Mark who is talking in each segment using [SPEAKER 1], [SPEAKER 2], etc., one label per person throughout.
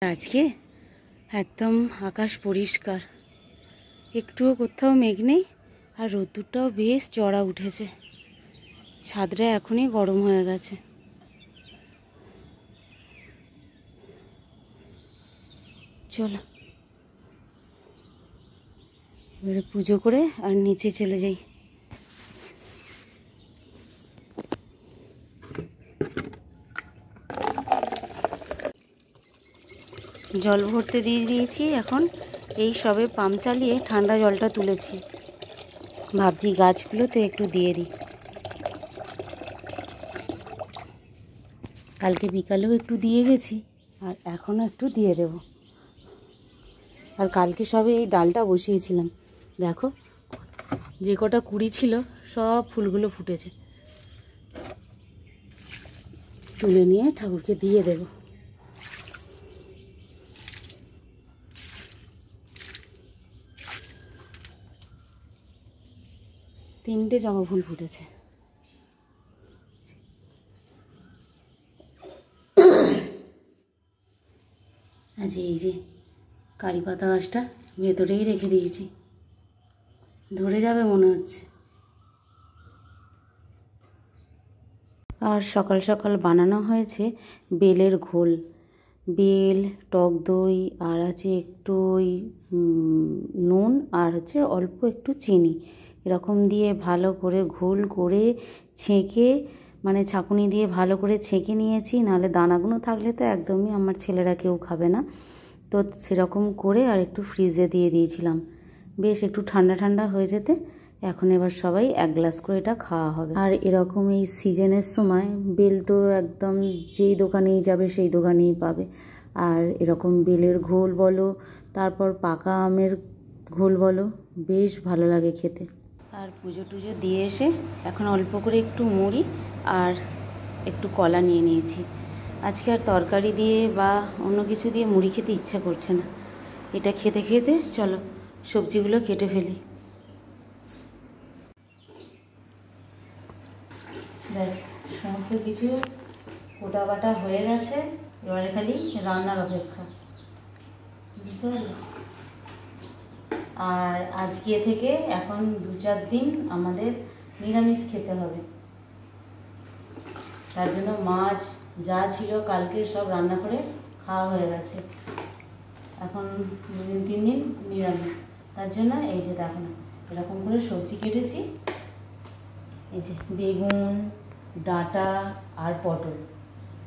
[SPEAKER 1] আজকে একদম আকাশ পরিষ্কার, একটুও কোথাও মেঘ নেই, আর রোদ্দুরটাও বেশ চড়া উঠেছে। ছাদটা এখনই গরম হয়ে গেছে। চলো এবারে পুজো করে আর নিচে চলে যাই। জল ভরতে দিয়ে দিয়েছি, এখন এই সবে পাম্প চালিয়ে ঠান্ডা জলটা তুলেছি। ভাবছি গাছগুলোতে একটু দিয়ে দিই। কালকে বিকালেও একটু দিয়ে গেছি, আর এখনও একটু দিয়ে দেব। আর কালকে সবে এই ডালটা বসিয়েছিলাম, দেখো যে কটা কুড়ি ছিল সব ফুলগুলো ফুটেছে। তুলে নিয়ে ঠাকুরকে দিয়ে দেব। তিনটে জবা ফুল ফুটেছে। আজ এই যে কারি পাতা গাছটা ভেতরেই রেখে দিয়েছি, ধরে যাবে মনে হচ্ছে। আর সকাল সকাল বানানো হয়েছে বেলের ঘোল, বেল, টক দই, আর আছে একটু ওই নুন, আর হচ্ছে অল্প একটু চিনি, এরকম দিয়ে ভালো করে ঘোল করে ছেঁকে, মানে ছাঁকুনি দিয়ে ভালো করে ছেঁকে নিয়েছি। নাহলে দানাগুলো থাকলে তো একদমই আমার ছেলেরা কেউ খাবে না। তো সেরকম করে আর একটু ফ্রিজে দিয়ে দিয়েছিলাম, বেশ একটু ঠান্ডা ঠান্ডা হয়ে যেতে এখন এবার সবাই এক গ্লাস করে এটা খাওয়া হবে। আর এরকম এই সিজনের সময় বেল তো একদম যেই দোকানেই যাবে সেই দোকানেই পাবে। আর এরকম বেলের ঘোল বলো, তারপর পাকা আমের ঘোল বলো, বেশ ভালো লাগে খেতে। আর পুজো টুজো দিয়ে এসে এখন অল্প করে একটু মুড়ি আর একটু কলা নিয়ে নিয়েছি। আজকে আর তরকারি দিয়ে বা অন্য কিছু দিয়ে মুড়ি খেতে ইচ্ছা করছে না। এটা খেতে খেতে চলো সবজিগুলো কেটে ফেলি। ব্যাস সমস্ত কিছু কোটা বাটা হয়ে গেছে, এবারে খালি রান্নার অপেক্ষা, বুঝতে পারলে। আর আজকে থেকে এখন 2-4 দিন আমাদের নিরামিষ খেতে হবে। তার জন্য মাছ যা ছিল কালকে সব রান্না করে খাওয়া হয়ে গেছে, এখন 2-3 দিন নিরামিষ। তার জন্য এই যে দেখো না এরকম করে সবজি কেটেছি, এই যে বেগুন, ডাঁটা আর পটল,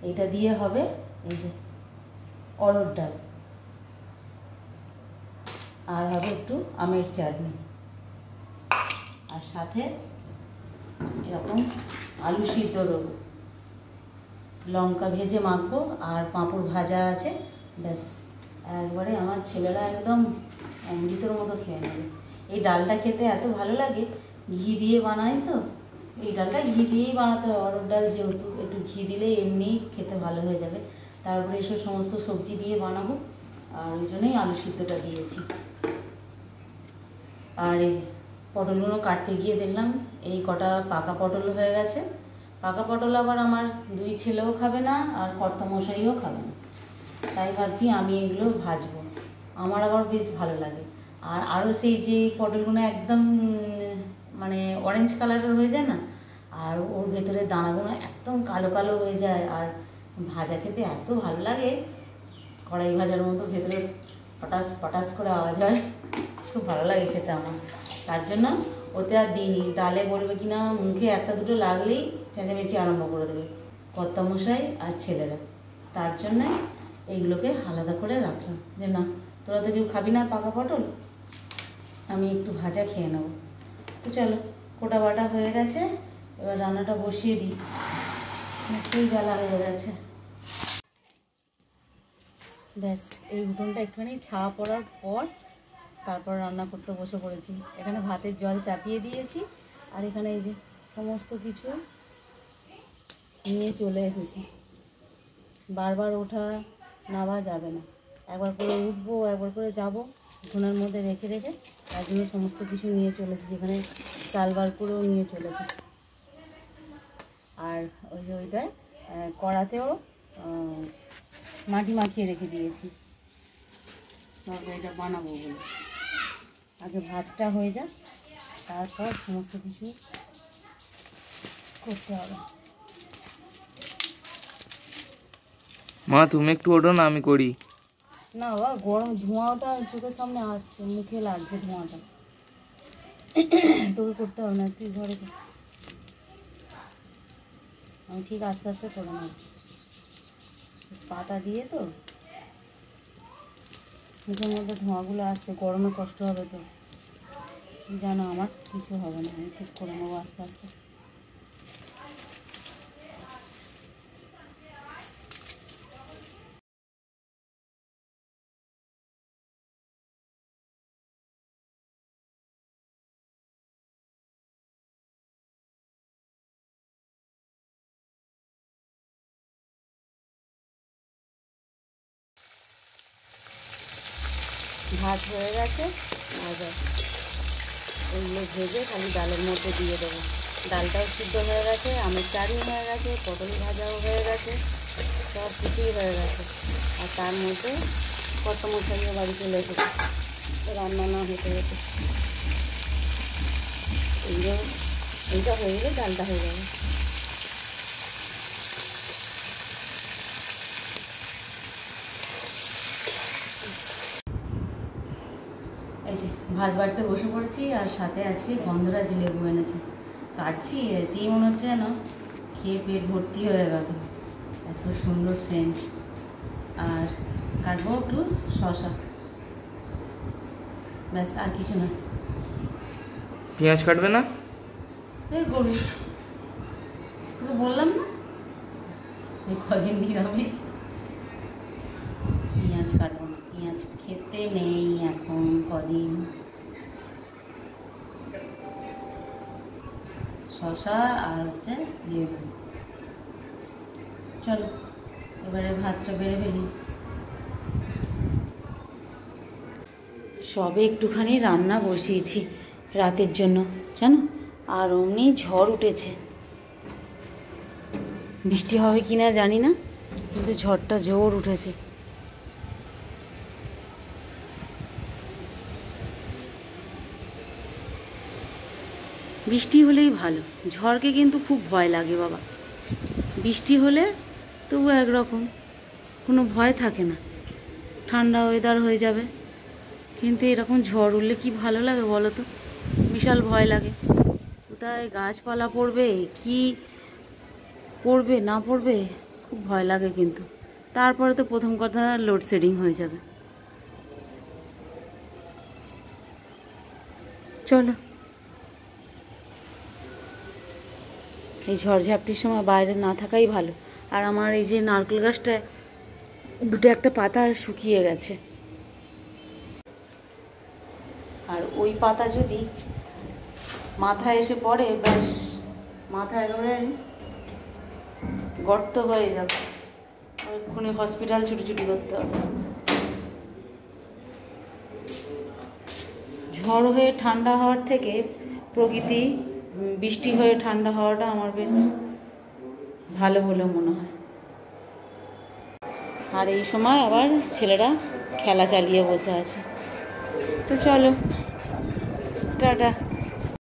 [SPEAKER 1] এটা দিয়ে হবে এই যে অরহর ডাল, আর হবে একটু আমের চাটনি, আর সাথে এরকম আলু সিদ্ধ দেবো, লঙ্কা ভেজে মাখবো, আর পাঁপড় ভাজা আছে। ব্যাস একবারে আমার ছেলেরা একদম অমৃতর মতো খেয়ে নেবে। এই ডালটা খেতে এত ভালো লাগে, ঘি দিয়ে বানাই তো, এই ডালটা ঘি দিয়েই বানাতে হয়, অরহর ডাল যেহেতু একটু ঘি দিলেই এমনি খেতে ভালো হয়ে যাবে। তারপরে এসব সমস্ত সবজি দিয়ে বানাবো, আর ওই জন্যই আলু সিদ্ধটা দিয়েছি। আর এই পটলগুলো কাটতে গিয়ে দেখলাম এই কটা পাকা পটল হয়ে গেছে। পাকা পটল আবার আমার 2 ছেলেও খাবে না, আর কর্তামশাইও খাবে না, তাই ভাবছি আমি এগুলো ভাজবো, আমার আবার বেশ ভালো লাগে। আর আরও সেই যে পটলগুলো একদম মানে অরেঞ্জ কালারের হয়ে যায় না, আর ওর ভেতরে দানাগুলো একদম কালো কালো হয়ে যায়, আর ভাজা খেতে এত ভালো লাগে, কড়াই ভাজার মতো ভেতরে পটাশ পটাশ করে আওয়াজ হয়, খুব ভালো লাগে খেতে আমার। তার জন্য ওতে আর দিইনি, ডালে বলবে কি না মুখে একটা দুটো লাগলেই চেঁচামেচি আরম্ভ করে দেবে কর্তামশাই আর ছেলেরা। তার জন্যে এইগুলোকে আলাদা করে রাখলাম, যে না তোরা তো কেউ খাবি না পাকা পটল, আমি একটু ভাজা খেয়ে নেবো। তো চলো কোটা বাটা হয়ে গেছে, এবার রান্নাটা বসিয়ে দিই, একটুই বেলা হয়ে গেছে। ব্যাস এই উঠোনটা একটুখানি ছাওয়া পড়ার পর তারপর রান্না করতে বসে পড়েছি। এখানে ভাতের জল চাপিয়ে দিয়েছি, আর এখানে এই যে সমস্ত কিছু নিয়ে চলে এসেছি। বারবার ওঠা নামা যাবে না, একবার করে উঠবো একবার করে যাবো, উঠোনের মধ্যে রেখে রেখে, তার জন্য সমস্ত কিছু নিয়ে চলে এসেছি। এখানে চাল বার করেও নিয়ে চলে এসেছি, আর ওই যে ওইটায় কড়াতেও মাটি মাখিয়ে রেখে দিয়েছি তরকারিটা বানাবো বলে। আগে ভাতটা হয়ে যাক, তারপর সমস্ত কিছু করতে হবে।
[SPEAKER 2] মা তুমি একটু ওঠো না, আমি করি।
[SPEAKER 1] না বাবা, গরম ধোঁয়াটা চোখের সামনে আসছে, মুখে লাগছে ধোঁয়াটা। তোকে করতে হবে না, তুই ঘরে যা, আমি ঠিক আস্তে আস্তে করে নেব। পাতা দিয়ে তো মুখের মধ্যে ধোঁয়াগুলো আসছে, গরমে কষ্ট হবে তো জানো। আমার কিছু হবে না, আমি ঠিক করে নেবো আস্তে আস্তে। ভাত হয়ে গেছে, আর ওইগুলো ভেজে খালি ডালের মধ্যে দিয়ে দেবো। ডালটাও সিদ্ধ হয়ে গেছে, আমের চাটনি হয়ে গেছে, পটল ভাজাও হয়ে গেছে, সব কিছুই হয়ে গেছে। আর তার মধ্যে কত মশাইও বাড়ি চলে এসেছে, রান্না না হতে হতে। এইটা হয়ে গেলে ডালটা হয়ে যাবে। এই যে ভাত বাড়তে বসে পড়েছি, আর সাথে আজকে গন্ধরাজ লেবু এনেছে, কাটছি। এতেই মনে হচ্ছে যেন খেয়ে পেট ভর্তি হয়ে গেল, এত সুন্দর সেন্ট। আর কাটবো একটু শসা, ব্যাস, আর কিছু না।
[SPEAKER 2] পেঁয়াজ কাটবে না?
[SPEAKER 1] এই গরু, তোকে বললাম না এই কদিন নিরামিষ, পেঁয়াজ কাটবো না, পেঁয়াজ খেতে নেই এখন কদিন। শসা আর হচ্ছে লেবু। চলো এবারে ভাতটা বেড়ে ফেলি। সবে একটুখানি রান্না বসিয়েছি রাতের জন্য জানো, আর অমনি ঝড় উঠেছে। বৃষ্টি হবে কি না জানি না, কিন্তু ঝড়টা জোর উঠেছে। বৃষ্টি হলেই ভালো, ঝড়কে কিন্তু খুব ভয় লাগে বাবা। বৃষ্টি হলে তবু একরকম, কোনো ভয় থাকে না, ঠান্ডা ওয়েদার হয়ে যাবে। কিন্তু এরকম ঝড় উঠলে কি ভালো লাগে বলো তো, বিশাল ভয় লাগে। কোথায় গাছপালা পড়বে, কি পড়বে না পড়বে, খুব ভয় লাগে। কিন্তু তারপরে তো প্রথম কথা লোডশেডিং হয়ে যাবে। চলো, এই ঝড়ঝাপটির সময় বাইরে না থাকাই ভালো। আর আমার এই যে নারকেল গাছটা দুটো একটা পাতা শুকিয়ে গেছে, আর ওই পাতা যদি মাথায় এসে পড়ে, ব্যাস মাথা একেবারে গর্ত হয়ে যাবে, ওখানে হসপিটাল ছুটি করতে হবে। ঝড় হয়ে ঠান্ডা হওয়ার থেকে প্রকৃতি বৃষ্টি হয়ে ঠান্ডা হওয়াটা আমার বেশ ভালো বলে মনে হয়। আর এই সময় আবার ছেলেরা খেলা চালিয়ে বসে আছে। তো চলো, টাটা।